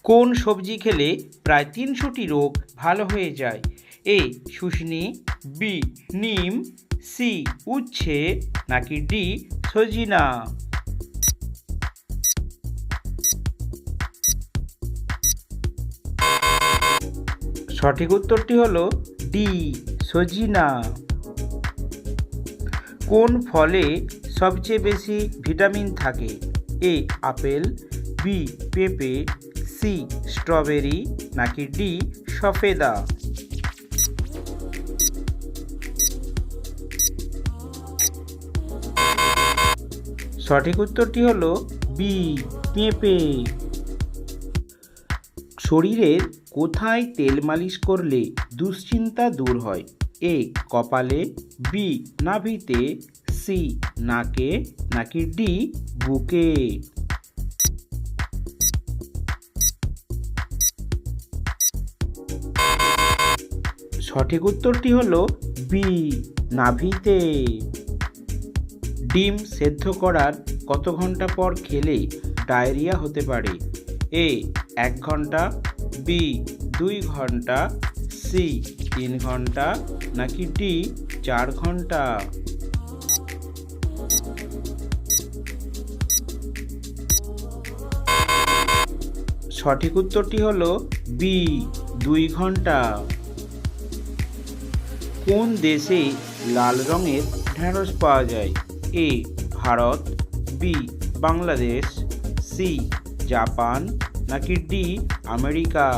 কোন সবজি খেলে প্রায় ৩০০টি রোগ ভালো হয়ে যায়? এ শুষ্নি, বি নিম, সি উচ্ছে, নাকি ডি সজিনা? সঠিক উত্তরটি হলো ডি সজিনা। কোন ফলে সবচেয়ে বেশি ভিটামিন থাকে? এ আপেল, বি পেঁপে, সি স্ট্রবেরি, নাকি ডি সফেদা? সঠিক উত্তরটি হলো বি পেঁপে। শরীরের কোথায় তেল মালিশ করলে দুশ্চিন্তা দূর হয়? এ কপালে, বি নাভিতে, সি নাকে, নাকি ডি বুকে? সঠিক উত্তরটি হলো বি নাভিতে। ডিম সেদ্ধ করার কত ঘন্টা পর খেলে ডায়রিয়া হতে পারে? এ ১ ঘন্টা, বি ২ ঘন্টা, সি ৩ ঘন্টা, নাকি ডি ৪ ঘন্টা? সঠিক উত্তরটি হলো বি ২ ঘন্টা। কোন দেশে লাল রঙের ঢ্যাঁড়স পাওয়া যায়? A Bharat, B Bangladesh, C Japan, নাকি ডি আমেরিকা?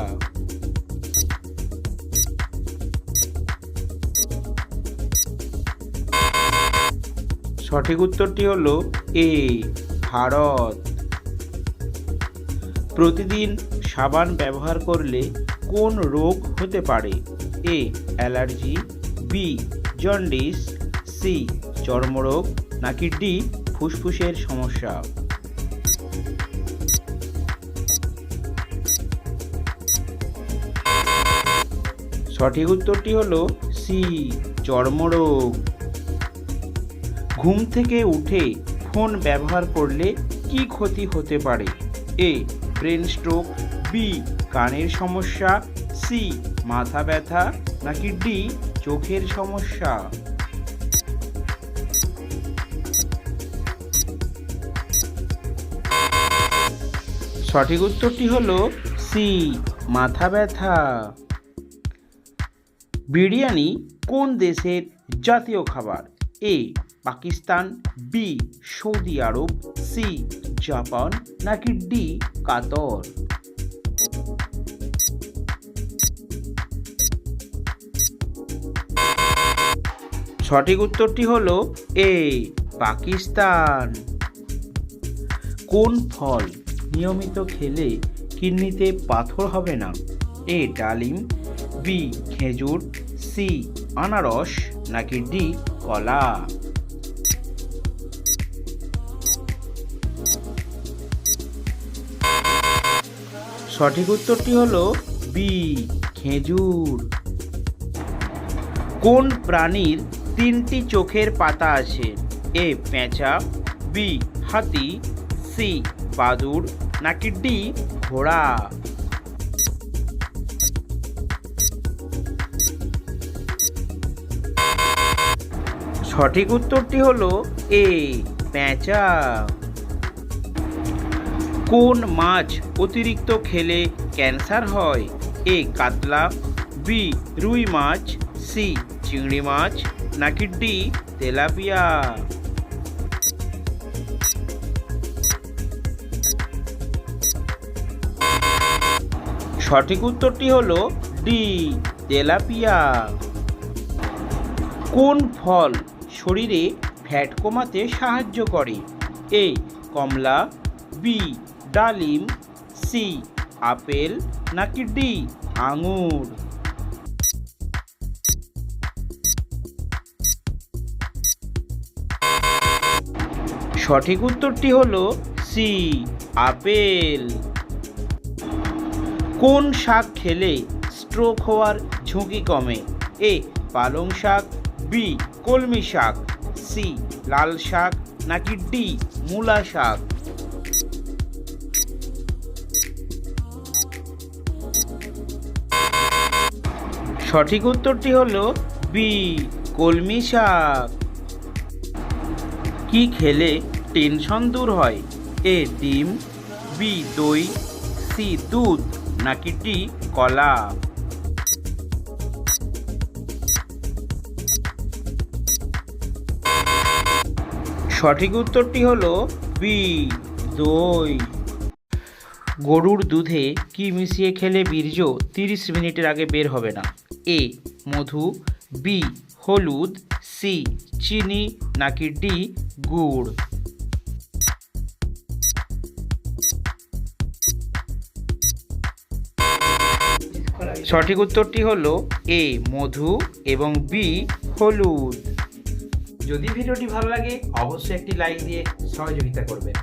সঠিক উত্তরটি হলো এ ভারত। প্রতিদিন সাবান ব্যবহার করলে কোন রোগ হতে পারে? A allergy, B jaundice, C চর্মরোগ, নাকি ডি ফুসফুসের সমস্যা? সঠিক উত্তরটি হলো সি চর্মরোগ। ঘুম থেকে উঠে ফোন ব্যবহার করলে কি ক্ষতি হতে পারে? এ ব্রেন স্ট্রোক, বি কানের সমস্যা, সি মাথা ব্যথা, নাকি ডি চোখের সমস্যা? সঠিক উত্তরটি হলো সি মাথা ব্যথা। বিরিয়ানি কোন দেশের জাতীয় খাবার? এ পাকিস্তান, বি সৌদি আরব, সি জাপান, নাকি ডি কাতার? সঠিক উত্তরটি হলো এ পাকিস্তান। কোন ফল নিয়মিত খেলে কিডনিতে পাথর হবে না? এ ডালিম, বি খেজুর, সি আনারস, নাকি ডি কলা? সঠিক উত্তরটি হলো বি খেজুর। কোন প্রাণীর 3টি চোখের পাতা আছে? এ পেঁচা, বি হাতি, সি বাদুড়, নাকি ডি ঘোড়া? সঠিক উত্তরটি হলো এ পেঁচা। কোন মাছ অতিরিক্ত খেলে ক্যান্সার হয়? এ কাতলা, বি রুই মাছ, সি চিংড়ি মাছ, নাকি ডি তেলাপিয়া? সঠিক উত্তরটি হলো ডি তেলাপিয়া। কোন ফল শরীরে ফ্যাট কমাতে সাহায্য করে? এ কমলা, বি ডালিম, সি আপেল, নাকি ডি আঙুর? সঠিক উত্তরটি হলো সি আপেল। কোন শাক খেলে স্ট্রোক হওয়ার ঝুঁকি কমে? এ পালং শাক, বি কলমি শাক, সি লাল শাক, নাকি ডি মূলা শাক? সঠিক উত্তরটি হলো বি, কলমি শাক। কি খেলে টেনশন দূর হয়? এ, ডিম, বি, দই, সি, দুধ, নাকি ডি, কলা? সঠিক উত্তরটি হলো বি, দই। গরুর দুধে কি মিশিয়ে খেলে বীর্য 30 মিনিটের আগে বের হবে না? এ, মধু, বি, হলুদ, সি, চিনি, নাকি ডি, গুড়? সঠিক উত্তরটি হলো এ, মধু, এবং বি, হলুদ। যদি ভিডিওটি ভালো লাগে অবশ্যই একটি লাইক দিয়ে সহযোগিতা করবেন।